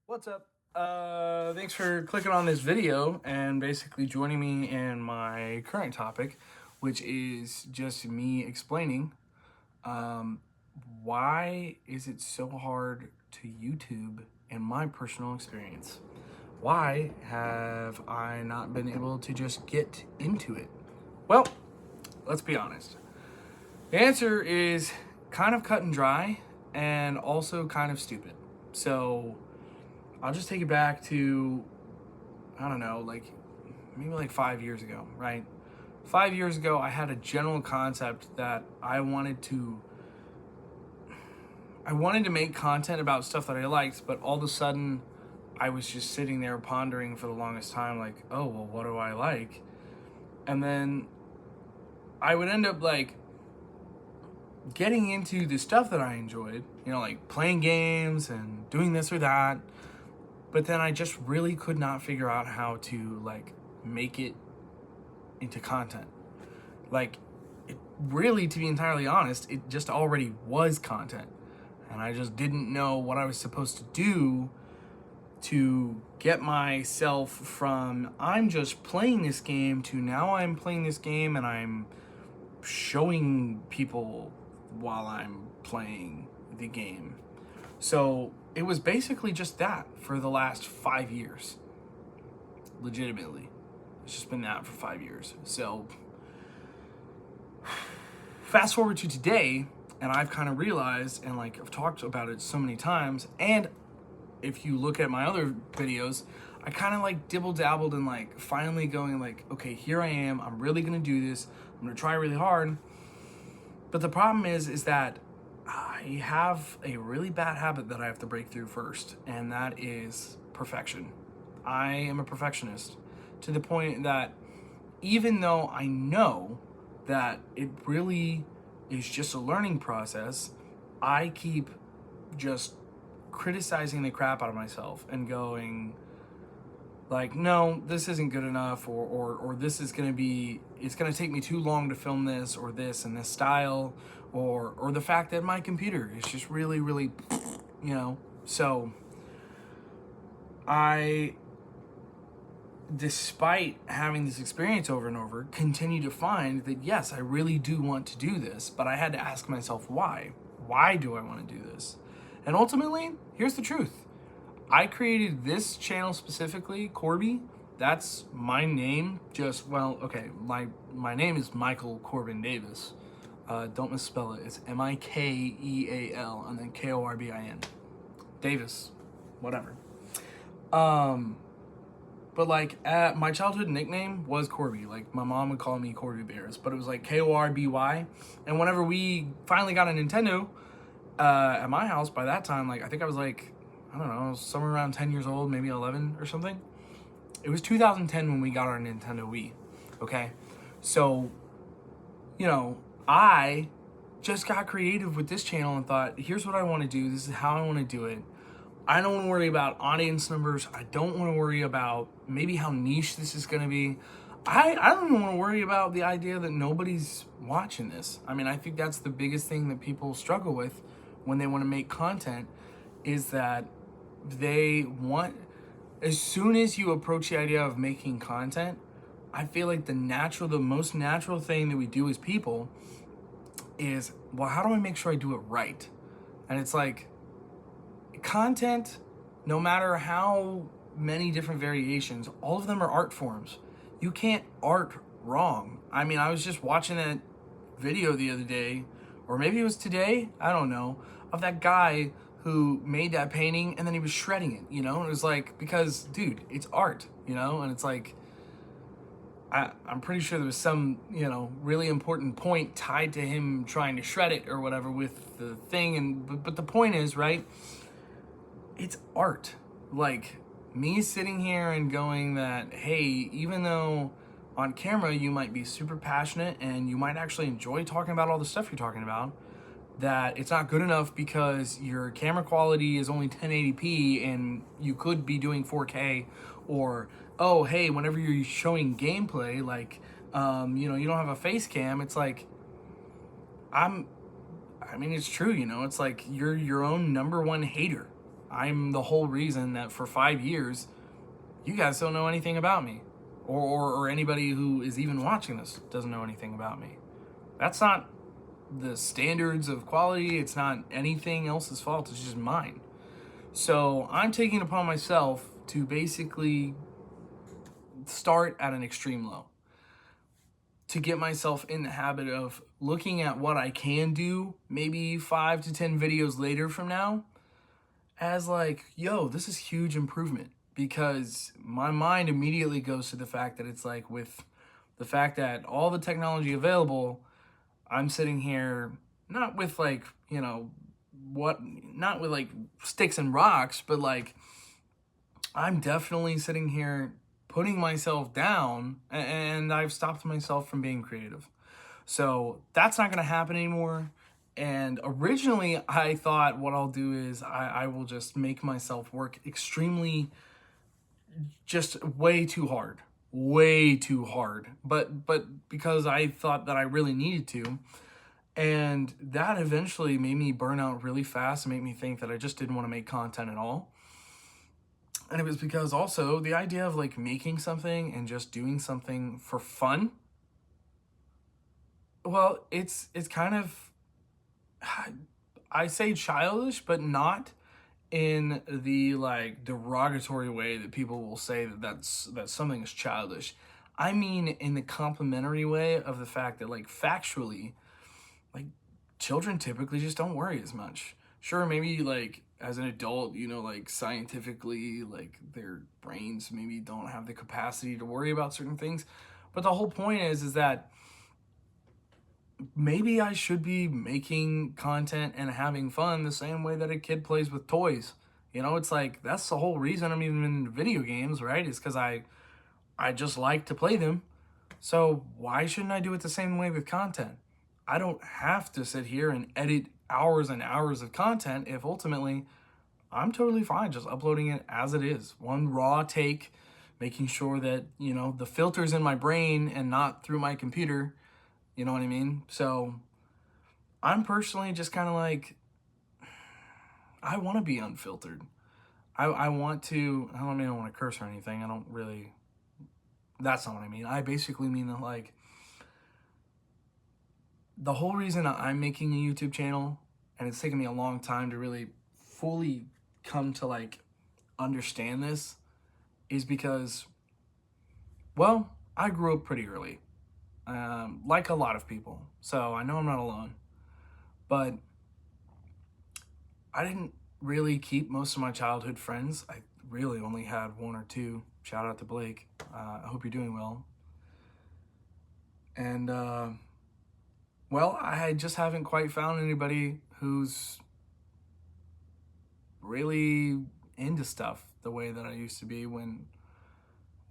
What's up? Thanks for clicking on this video and basically joining me in my current topic, which is just me explaining why is it so hard to YouTube in my personal experience. Why have I not been able to just get into it? Well, let's be honest. The answer is kind of cut and dry and also kind of stupid. So I'll just take it back to, I don't know, maybe 5 years ago, right? 5 years ago, I had a general concept that I wanted to make content about stuff that I liked, but all of a sudden I was just sitting there pondering for the longest time, like, oh, well, what do I like? And then I would end up getting into the stuff that I enjoyed, like playing games and doing this or that. But then I just really could not figure out how to make it into content. It really, to be entirely honest, it just already was content. And I just didn't know what I was supposed to do to get myself from I'm just playing this game to now I'm playing this game and I'm showing people while I'm playing the game. So it was basically just that for the last 5 years. Legitimately. It's just been that for 5 years. So fast forward to today, and I've kind of realized, and I've talked about it so many times, and if you look at my other videos, I kind of dibble dabbled and finally going okay, here I am, I'm really gonna do this, I'm gonna try really hard. But the problem is that I have a really bad habit that I have to break through first, and that is perfection. I am a perfectionist to the point that even though I know that it really is just a learning process, I keep just criticizing the crap out of myself and going no, this isn't good enough, or this is going to be, it's going to take me too long to film this, or this and this style, or the fact that my computer is just really, really, So I, despite having this experience over and over, continue to find that yes, I really do want to do this, but I had to ask myself why. Why do I want to do this? And ultimately, here's the truth. I created this channel specifically, Corby. That's my name. My name is Michael Corbin Davis. Don't misspell it. It's Mikeal and then Korbin. Davis, whatever. But my childhood nickname was Corby. My mom would call me Corby Bears, but it was Korby. And whenever we finally got a Nintendo at my house, by that time, I think I was I don't know, somewhere around 10 years old, maybe 11 or something. It was 2010 when we got our Nintendo Wii, okay? So, I just got creative with this channel and thought, here's what I want to do. This is how I want to do it. I don't want to worry about audience numbers. I don't want to worry about maybe how niche this is going to be. I don't even want to worry about the idea that nobody's watching this. I mean, I think that's the biggest thing that people struggle with when they want to make content, is that they want, as soon as you approach the idea of making content, I feel like the most natural thing that we do as people is, well, how do I make sure I do it right? And it's content, no matter how many different variations, all of them are art forms. You can't art wrong. I mean, I was just watching that video the other day, or maybe it was today, I don't know, of that guy who made that painting and then he was shredding it, and it was because, dude, it's art, and it's I'm pretty sure there was some, really important point tied to him trying to shred it or whatever with the thing, but the point is, right, it's art. Me sitting here and going that, hey, even though on camera you might be super passionate and you might actually enjoy talking about all the stuff you're talking about, that it's not good enough because your camera quality is only 1080p and you could be doing 4K, or, oh, hey, whenever you're showing gameplay, you don't have a face cam. It's it's true, it's you're your own number one hater. I'm the whole reason that for 5 years, you guys don't know anything about me. Or anybody who is even watching this doesn't know anything about me. That's not the standards of quality. It's not anything else's fault. It's just mine. So I'm taking it upon myself to basically start at an extreme low, to get myself in the habit of looking at what I can do maybe 5 to 10 videos later from now as like, yo, this is huge improvement. Because my mind immediately goes to the fact that it's like, with the fact that all the technology available, I'm sitting here not with like, not with like sticks and rocks, but like I'm definitely sitting here putting myself down, and I've stopped myself from being creative. So that's not going to happen anymore. And originally I thought what I'll do is I will just make myself work extremely, just way too hard. But because I thought that I really needed to, and that eventually made me burn out really fast and made me think that I just didn't want to make content at all. And it was because also the idea of like making something and just doing something for fun, well, it's kind of, I say childish, but not in the like derogatory way that people will say that something is childish. I mean in the complimentary way of the fact that like factually, like children typically just don't worry as much. Sure, maybe like as an adult, like scientifically, like their brains maybe don't have the capacity to worry about certain things. But the whole point is that maybe I should be making content and having fun the same way that a kid plays with toys. It's like, that's the whole reason I'm even in video games, right? Is because I just like to play them. So why shouldn't I do it the same way with content? I don't have to sit here and edit hours and hours of content if ultimately I'm totally fine just uploading it as it is. One raw take, making sure that, the filter's in my brain and not through my computer. You know what I mean? So I'm personally just kind of like, I want to be unfiltered. I want to, I don't mean I want to curse or anything. I don't really, that's not what I mean. I basically mean that like, the whole reason I'm making a YouTube channel, and it's taken me a long time to really fully come to like understand this, is because, well, I grew up pretty early, like a lot of people. So I know I'm not alone, but I didn't really keep most of my childhood friends. I really only had one or two. Shout out to Blake. I hope you're doing well. And, well, I just haven't quite found anybody who's really into stuff the way that I used to be when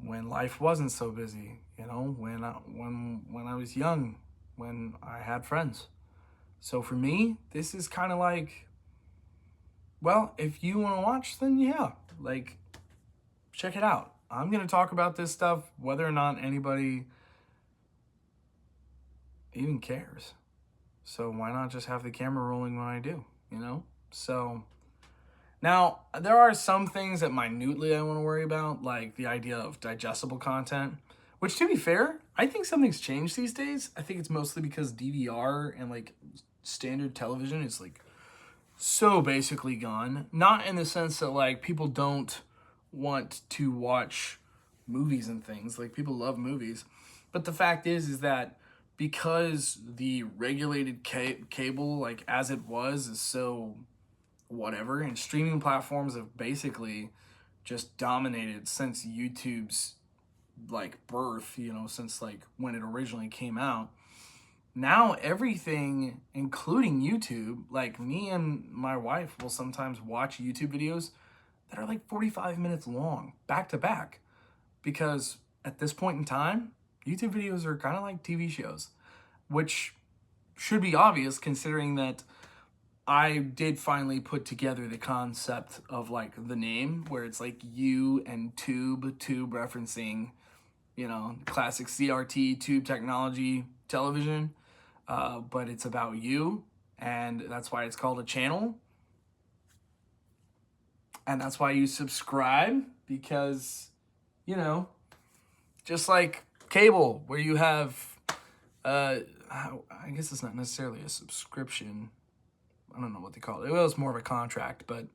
life wasn't so busy, when I was young, when I had friends. So for me, this is kind of like, well, if you want to watch, then yeah, like, check it out. I'm going to talk about this stuff whether or not anybody even cares. So why not just have the camera rolling when I do, So now there are some things that minutely I want to worry about, like the idea of digestible content, which, to be fair, I think something's changed these days. I think it's mostly because DVR and like standard television is like so basically gone. Not in the sense that like people don't want to watch movies and things. Like, people love movies. But the fact is that because the regulated cable, like as it was, is so whatever, and streaming platforms have basically just dominated since YouTube's like birth, since like when it originally came out. Now everything, including YouTube, like me and my wife will sometimes watch YouTube videos that are like 45 minutes long, back to back. Because at this point in time, YouTube videos are kind of like TV shows, which should be obvious considering that I did finally put together the concept of like the name, where it's like you and tube referencing, classic CRT tube technology television. But it's about you, and that's why it's called a channel. And that's why you subscribe, because, you know, just like cable, where you have, I guess it's not necessarily a subscription. I don't know what they call it. Well, it's more of a contract, but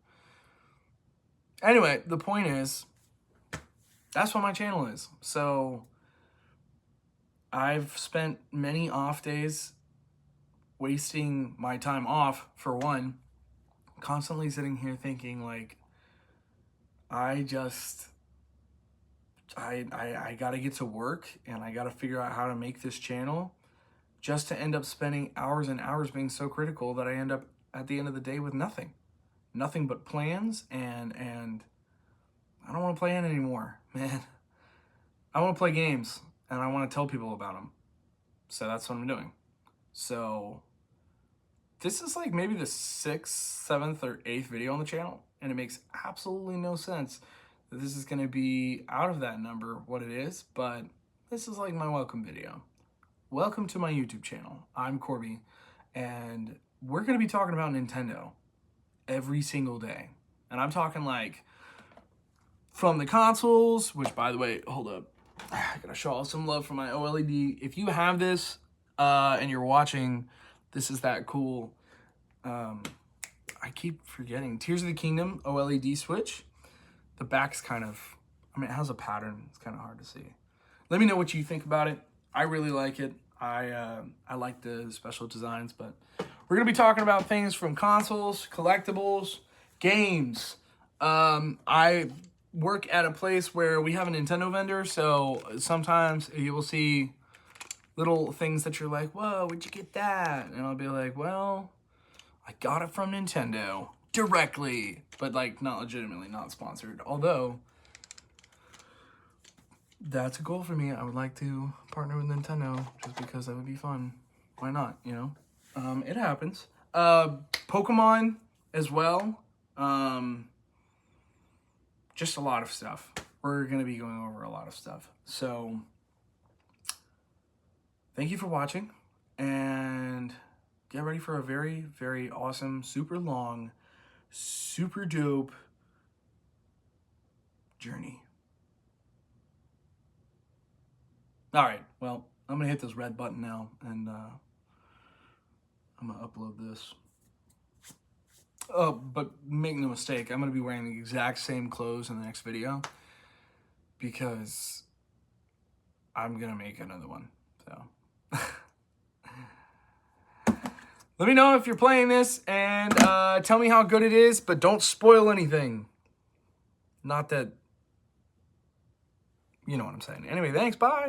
anyway, the point is, that's what my channel is. So I've spent many off days wasting my time off, for one, constantly sitting here thinking like, I got to get to work, and I got to figure out how to make this channel, just to end up spending hours and hours being so critical that I end up at the end of the day with nothing but plans, and I don't want to plan anymore, man. I want to play games, and I want to tell people about them. So that's what I'm doing. So this is like maybe the 6th, 7th, or 8th video on the channel, and it makes absolutely no sense that this is going to be out of that number, what it is, but this is like my welcome video. Welcome to my YouTube channel. I'm Corby, and we're going to be talking about Nintendo every single day. And I'm talking like from the consoles, which, by the way, hold up, I gotta show off some love for my OLED. If you have this and you're watching, this is that cool. I keep forgetting. Tears of the Kingdom OLED switch. The back's kind of, I mean, it has a pattern. It's kind of hard to see. Let me know what you think about it. I really like it. I like the special designs, but we're going to be talking about things from consoles, collectibles, games. I work at a place where we have a Nintendo vendor, so sometimes you will see little things that you're like, whoa, where'd you get that? And I'll be like, well, I got it from Nintendo directly, but like not legitimately, not sponsored. Although that's a goal for me. I would like to partner with Nintendo just because that would be fun. Why not, you know? It happens. Pokemon as well. Just a lot of stuff. We're going to be going over a lot of stuff. So thank you for watching, and get ready for a very, very awesome, super long, super dope journey. All right, well, I'm going to hit this red button now, and I'm going to upload this. Oh, but make no mistake, I'm going to be wearing the exact same clothes in the next video, because I'm going to make another one, so. Let me know if you're playing this, and tell me how good it is, but don't spoil anything. Not that, you know what I'm saying. Anyway, thanks, bye.